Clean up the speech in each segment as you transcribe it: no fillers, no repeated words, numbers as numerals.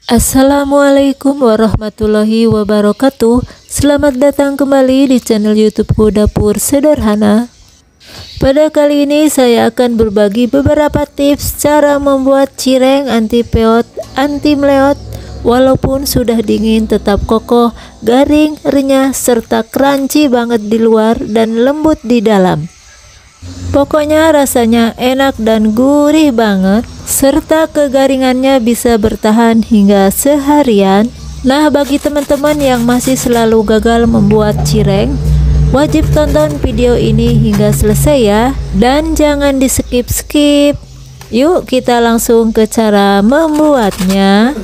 Assalamualaikum warahmatullahi wabarakatuh. Selamat datang kembali di channel YouTubeku Dapur Sederhana. Pada kali ini saya akan berbagi beberapa tips cara membuat cireng anti peot, anti meleot, walaupun sudah dingin tetap kokoh, garing, renyah, serta crunchy banget di luar dan lembut di dalam. Pokoknya rasanya enak dan gurih banget, serta kegaringannya bisa bertahan hingga seharian. Nah, bagi teman-teman yang masih selalu gagal membuat cireng, wajib tonton video ini hingga selesai ya, dan jangan di skip-skip. Yuk kita langsung ke cara membuatnya.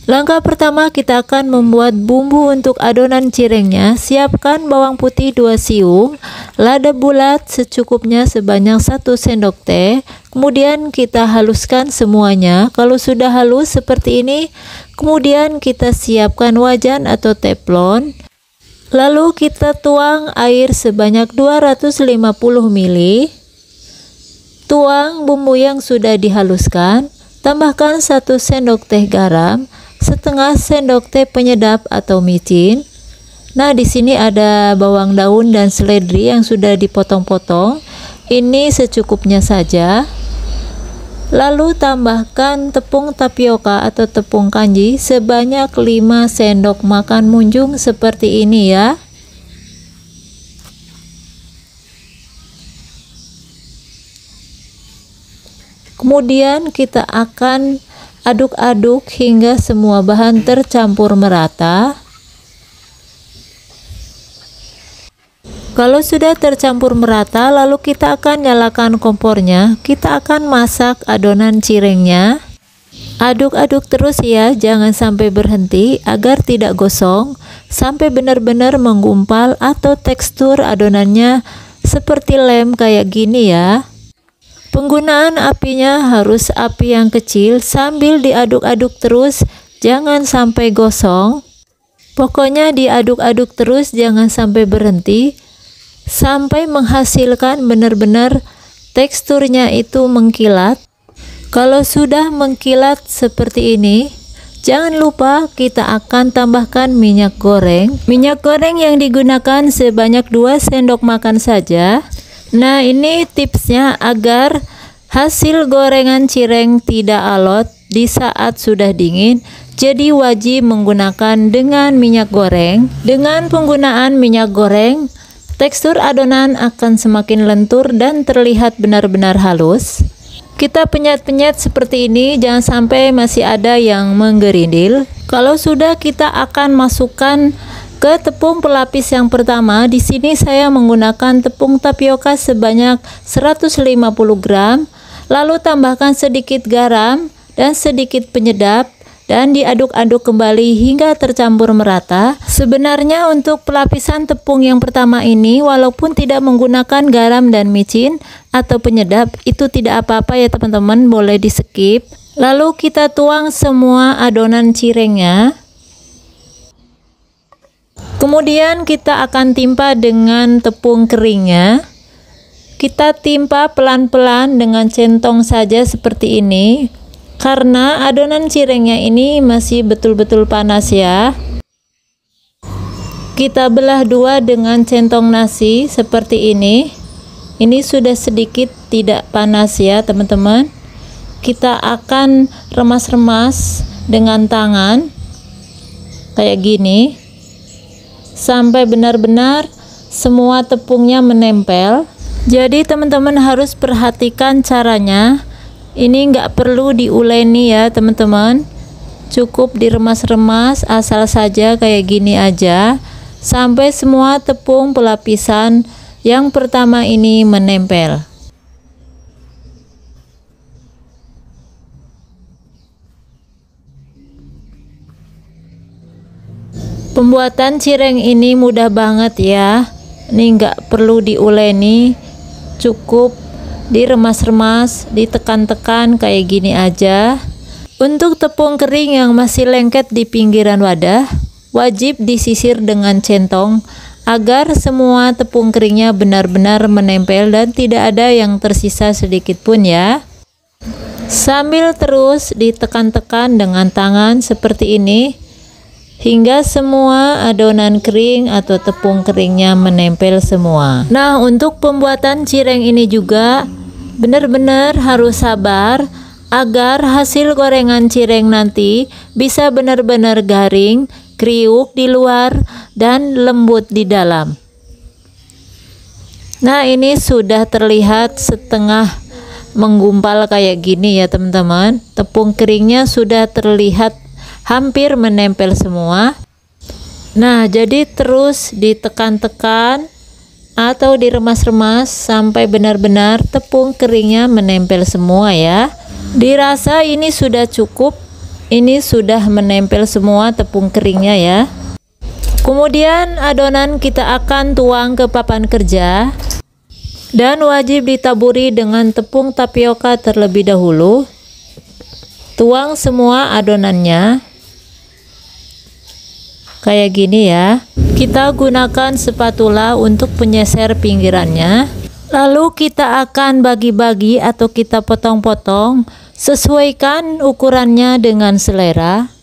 Langkah pertama, kita akan membuat bumbu untuk adonan cirengnya. Siapkan bawang putih 2 siung, lada bulat secukupnya sebanyak 1 sendok teh. Kemudian kita haluskan semuanya. Kalau sudah halus seperti ini, kemudian kita siapkan wajan atau teflon. Lalu kita tuang air sebanyak 250 ml. Tuang bumbu yang sudah dihaluskan. Tambahkan 1 sendok teh garam, setengah sendok teh penyedap atau micin. Nah, di sini ada bawang daun dan seledri yang sudah dipotong-potong. Ini secukupnya saja. Lalu tambahkan tepung tapioka atau tepung kanji sebanyak 5 sendok makan munjung seperti ini ya. Kemudian kita akan aduk-aduk hingga semua bahan tercampur merata. Kalau sudah tercampur merata, lalu kita akan nyalakan kompornya. Kita akan masak adonan cirengnya. Aduk-aduk terus ya, jangan sampai berhenti agar tidak gosong, sampai benar-benar menggumpal atau tekstur adonannya seperti lem kayak gini ya. Penggunaan apinya harus api yang kecil sambil diaduk-aduk terus, jangan sampai gosong. Pokoknya diaduk-aduk terus, jangan sampai berhenti, sampai menghasilkan benar-benar teksturnya itu mengkilat. Kalau sudah mengkilat seperti ini, jangan lupa kita akan tambahkan minyak goreng. Minyak goreng yang digunakan sebanyak 2 sendok makan saja. Nah, ini tipsnya agar hasil gorengan cireng tidak alot di saat sudah dingin. Jadi wajib menggunakan dengan minyak goreng. Dengan penggunaan minyak goreng, tekstur adonan akan semakin lentur dan terlihat benar-benar halus. Kita penyet-penyet seperti ini, jangan sampai masih ada yang menggerindil. Kalau sudah, kita akan masukkan ke tepung pelapis yang pertama. Di sini saya menggunakan tepung tapioka sebanyak 150 gram. Lalu tambahkan sedikit garam dan sedikit penyedap dan diaduk-aduk kembali hingga tercampur merata. Sebenarnya untuk pelapisan tepung yang pertama ini, walaupun tidak menggunakan garam dan micin atau penyedap, itu tidak apa-apa ya teman-teman, boleh di skip. Lalu kita tuang semua adonan cirengnya. Kemudian kita akan timpa dengan tepung keringnya. Kita timpa pelan-pelan dengan centong saja seperti ini, karena adonan cirengnya ini masih betul-betul panas ya. Kita belah dua dengan centong nasi seperti ini. Ini sudah sedikit tidak panas ya teman-teman. Kita akan remas-remas dengan tangan kayak gini, sampai benar-benar semua tepungnya menempel. Jadi teman-teman harus perhatikan caranya. Ini nggak perlu diuleni ya teman-teman, cukup diremas-remas asal saja kayak gini aja, sampai semua tepung pelapisan yang pertama ini menempel. Pembuatan cireng ini mudah banget ya. Ini nggak perlu diuleni, cukup diremas-remas, ditekan-tekan kayak gini aja. Untuk tepung kering yang masih lengket di pinggiran wadah, wajib disisir dengan centong agar semua tepung keringnya benar-benar menempel dan tidak ada yang tersisa sedikit pun ya. Sambil terus ditekan-tekan dengan tangan seperti ini hingga semua adonan kering atau tepung keringnya menempel semua. Nah, untuk pembuatan cireng ini juga benar-benar harus sabar agar hasil gorengan cireng nanti bisa benar-benar garing, kriuk di luar dan lembut di dalam. Nah, ini sudah terlihat setengah menggumpal kayak gini ya teman-teman. Tepung keringnya sudah terlihat hampir menempel semua. Nah, jadi terus ditekan-tekan atau diremas-remas sampai benar-benar tepung keringnya menempel semua ya. Dirasa ini sudah cukup, ini sudah menempel semua tepung keringnya ya. Kemudian adonan kita akan tuang ke papan kerja dan wajib ditaburi dengan tepung tapioka terlebih dahulu. Tuang semua adonannya kayak gini ya. Kita gunakan spatula untuk penyeser pinggirannya. Lalu kita akan bagi-bagi atau kita potong-potong, sesuaikan ukurannya dengan selera.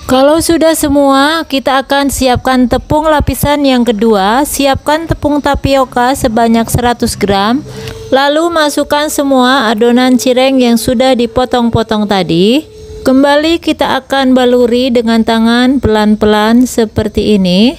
Kalau sudah semua, kita akan siapkan tepung lapisan yang kedua. Siapkan tepung tapioka sebanyak 100 gram. Lalu masukkan semua adonan cireng yang sudah dipotong-potong tadi. Kembali kita akan baluri dengan tangan pelan-pelan seperti ini.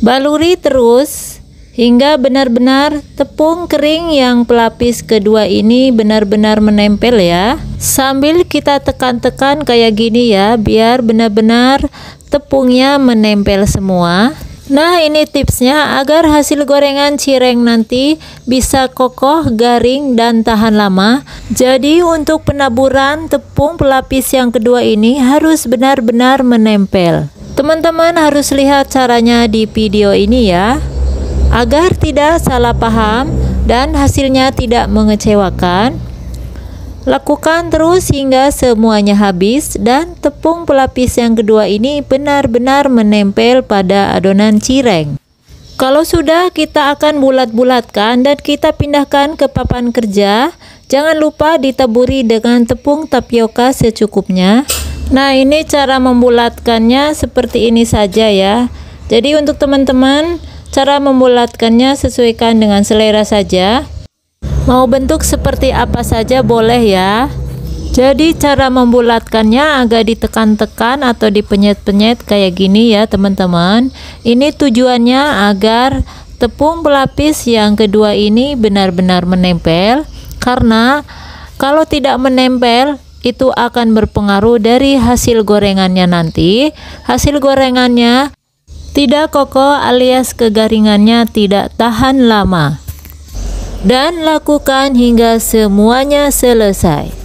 Baluri terus hingga benar-benar tepung kering yang pelapis kedua ini benar-benar menempel ya. Sambil kita tekan-tekan kayak gini ya, biar benar-benar tepungnya menempel semua. Nah, ini tipsnya agar hasil gorengan cireng nanti bisa kokoh, garing, dan tahan lama. Jadi untuk penaburan tepung pelapis yang kedua ini harus benar-benar menempel. Teman-teman harus lihat caranya di video ini ya, agar tidak salah paham dan hasilnya tidak mengecewakan. Lakukan terus hingga semuanya habis dan tepung pelapis yang kedua ini benar-benar menempel pada adonan cireng. Kalau sudah, kita akan bulat-bulatkan dan kita pindahkan ke papan kerja. Jangan lupa ditaburi dengan tepung tapioka secukupnya. Nah, ini cara membulatkannya seperti ini saja ya. Jadi untuk teman-teman, cara membulatkannya sesuaikan dengan selera saja. Mau bentuk seperti apa saja boleh ya. Jadi cara membulatkannya agak ditekan-tekan atau dipenyet-penyet kayak gini ya teman-teman. Ini tujuannya agar tepung pelapis yang kedua ini benar-benar menempel. Karena kalau tidak menempel, itu akan berpengaruh dari hasil gorengannya nanti. Hasil gorengannya tidak kokoh alias kegaringannya tidak tahan lama. Dan lakukan hingga semuanya selesai.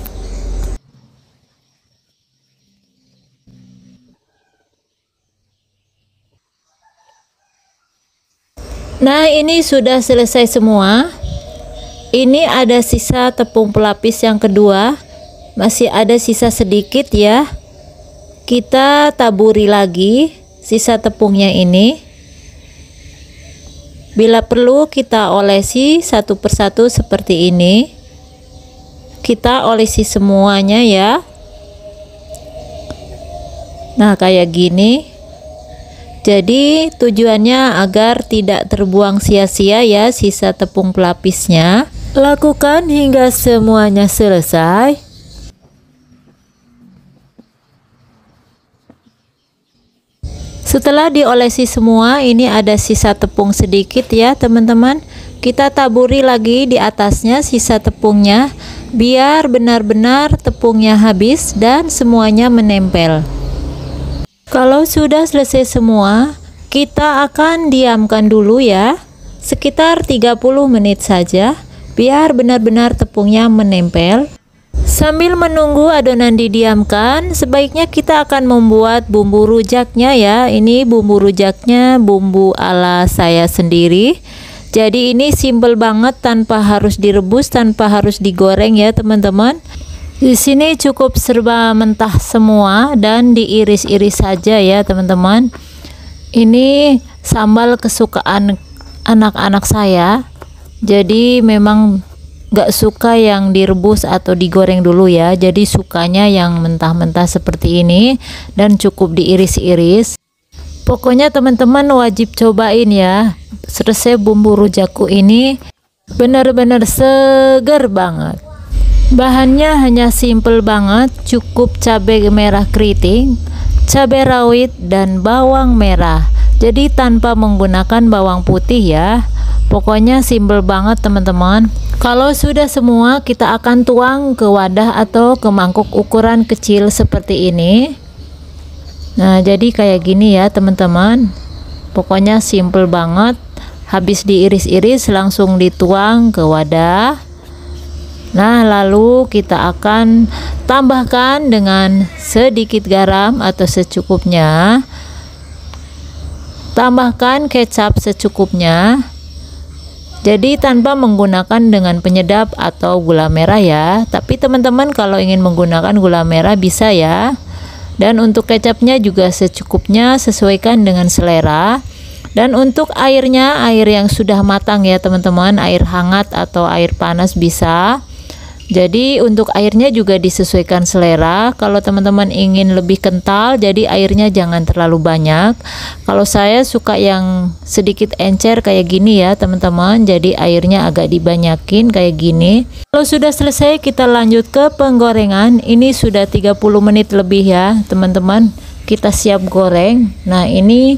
Nah, ini sudah selesai semua. Ini ada sisa tepung pelapis yang kedua. Masih ada sisa sedikit ya. Kita taburi lagi sisa tepungnya ini. Bila perlu kita olesi satu persatu seperti ini. Kita olesi semuanya ya. Nah, kayak gini. Jadi tujuannya agar tidak terbuang sia-sia ya sisa tepung pelapisnya. Lakukan hingga semuanya selesai. Setelah diolesi semua, ini ada sisa tepung sedikit ya teman-teman. Kita taburi lagi di atasnya sisa tepungnya, biar benar-benar tepungnya habis dan semuanya menempel. Kalau sudah selesai semua, kita akan diamkan dulu ya, sekitar 30 menit saja, biar benar-benar tepungnya menempel. Sambil menunggu adonan didiamkan, sebaiknya kita akan membuat bumbu rujaknya ya. Ini bumbu rujaknya, bumbu ala saya sendiri. Jadi ini simple banget, tanpa harus direbus, tanpa harus digoreng ya teman-teman. Di sini cukup serba mentah semua dan diiris-iris saja ya teman-teman. Ini sambal kesukaan anak-anak saya. Jadi memang gak suka yang direbus atau digoreng dulu ya, jadi sukanya yang mentah-mentah seperti ini dan cukup diiris-iris. Pokoknya teman-teman wajib cobain ya, resep bumbu rujakku ini benar-benar seger banget. Bahannya hanya simple banget, cukup cabai merah keriting, cabai rawit dan bawang merah. Jadi tanpa menggunakan bawang putih ya. Pokoknya simple banget teman-teman. Kalau sudah semua, kita akan tuang ke wadah atau ke mangkuk ukuran kecil seperti ini. Nah, jadi kayak gini ya teman-teman. Pokoknya simple banget. Habis diiris-iris langsung dituang ke wadah. Nah, lalu kita akan tambahkan dengan sedikit garam atau secukupnya. Tambahkan kecap secukupnya. Jadi tanpa menggunakan dengan penyedap atau gula merah ya. Tapi teman-teman kalau ingin menggunakan gula merah bisa ya. Dan untuk kecapnya juga secukupnya, sesuaikan dengan selera. Dan untuk airnya, air yang sudah matang ya teman-teman, air hangat atau air panas bisa. Jadi untuk airnya juga disesuaikan selera. Kalau teman-teman ingin lebih kental, jadi airnya jangan terlalu banyak. Kalau saya suka yang sedikit encer kayak gini ya teman-teman, jadi airnya agak dibanyakin kayak gini. Kalau sudah selesai, kita lanjut ke penggorengan. Ini sudah 30 menit lebih ya teman-teman, kita siap goreng. Nah, ini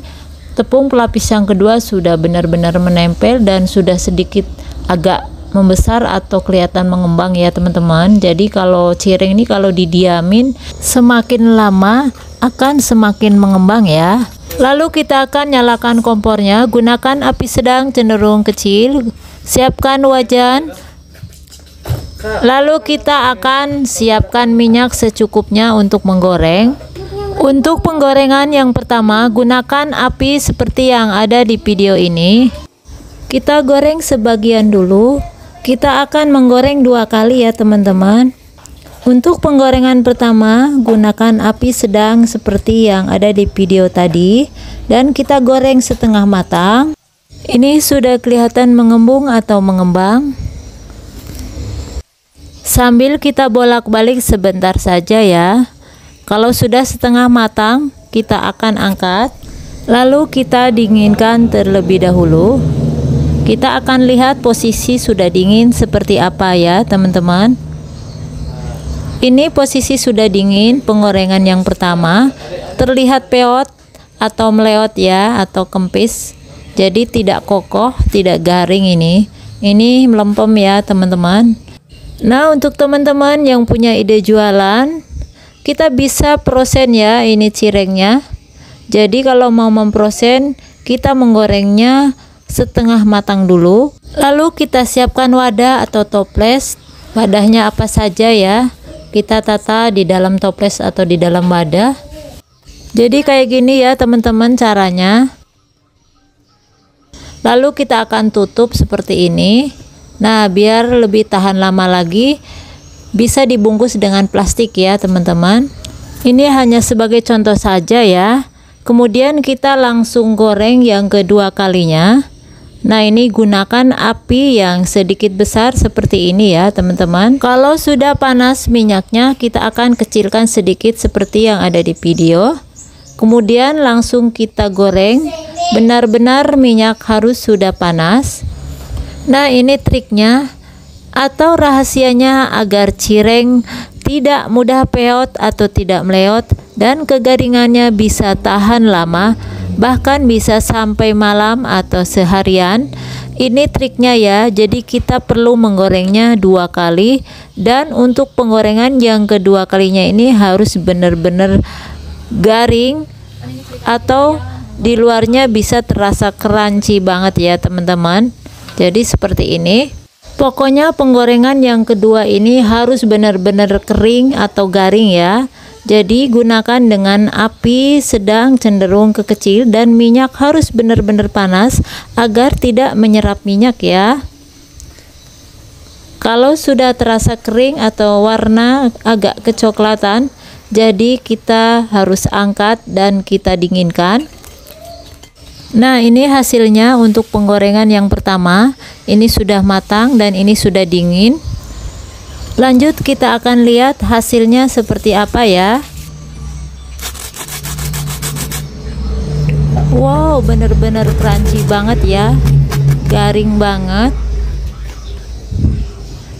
tepung pelapis yang kedua sudah benar-benar menempel dan sudah sedikit agak membesar atau kelihatan mengembang ya teman-teman. Jadi kalau cireng ini kalau didiamin semakin lama akan semakin mengembang ya. Lalu kita akan nyalakan kompornya, gunakan api sedang cenderung kecil. Siapkan wajan. Lalu kita akan siapkan minyak secukupnya untuk menggoreng. Untuk penggorengan yang pertama, gunakan api seperti yang ada di video ini. Kita goreng sebagian dulu. Kita akan menggoreng 2 kali ya teman-teman. Untuk penggorengan pertama, gunakan api sedang seperti yang ada di video tadi. Dan kita goreng setengah matang. Ini sudah kelihatan mengembung atau mengembang. Sambil kita bolak-balik sebentar saja ya. Kalau sudah setengah matang, kita akan angkat. Lalu kita dinginkan terlebih dahulu. Kita akan lihat posisi sudah dingin seperti apa ya teman-teman. Ini posisi sudah dingin penggorengan yang pertama. Terlihat peot atau meleot ya, atau kempis. Jadi tidak kokoh, tidak garing ini. Ini melempem ya teman-teman. Nah, untuk teman-teman yang punya ide jualan, kita bisa prosen ya ini cirengnya. Jadi kalau mau memprosen, kita menggorengnya setengah matang dulu. Lalu kita siapkan wadah atau toples. Wadahnya apa saja ya, kita tata di dalam toples atau di dalam wadah. Jadi kayak gini ya teman-teman caranya. Lalu kita akan tutup seperti ini. Nah, biar lebih tahan lama lagi, bisa dibungkus dengan plastik ya teman-teman. Ini hanya sebagai contoh saja ya. Kemudian kita langsung goreng yang kedua kalinya. Nah, ini gunakan api yang sedikit besar seperti ini ya teman-teman. Kalau sudah panas minyaknya, kita akan kecilkan sedikit seperti yang ada di video. Kemudian langsung kita goreng. Benar-benar minyak harus sudah panas. Nah, ini triknya atau rahasianya agar cireng tidak mudah peot atau tidak meleot dan kegaringannya bisa tahan lama, bahkan bisa sampai malam atau seharian. Ini triknya ya. Jadi kita perlu menggorengnya 2 kali, dan untuk penggorengan yang kedua kalinya ini harus benar-benar garing atau di luarnya bisa terasa crunchy banget ya teman-teman. Jadi seperti ini. Pokoknya penggorengan yang kedua ini harus benar-benar kering atau garing ya. Jadi gunakan dengan api sedang cenderung ke kecil dan minyak harus benar-benar panas agar tidak menyerap minyak ya. Kalau sudah terasa kering atau warna agak kecoklatan, jadi kita harus angkat dan kita dinginkan. Nah, ini hasilnya untuk penggorengan yang pertama. Ini sudah matang dan ini sudah dingin. Lanjut kita akan lihat hasilnya seperti apa ya. Wow, bener-bener crunchy banget ya. Garing banget.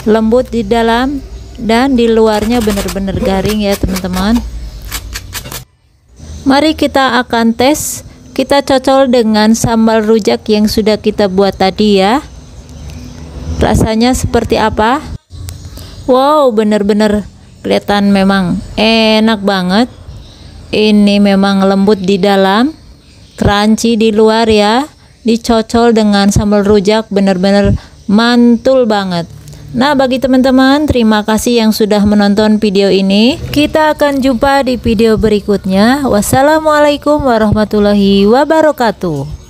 Lembut di dalam dan di luarnya bener-bener garing ya teman-teman. Mari kita akan tes. Kita cocol dengan sambal rujak yang sudah kita buat tadi ya. Rasanya seperti apa? Wow, bener-bener kelihatan memang enak banget. Ini memang lembut di dalam, crunchy di luar ya. Dicocol dengan sambal rujak bener-bener mantul banget. Nah, bagi teman-teman, terima kasih yang sudah menonton video ini. Kita akan jumpa di video berikutnya. Wassalamualaikum warahmatullahi wabarakatuh.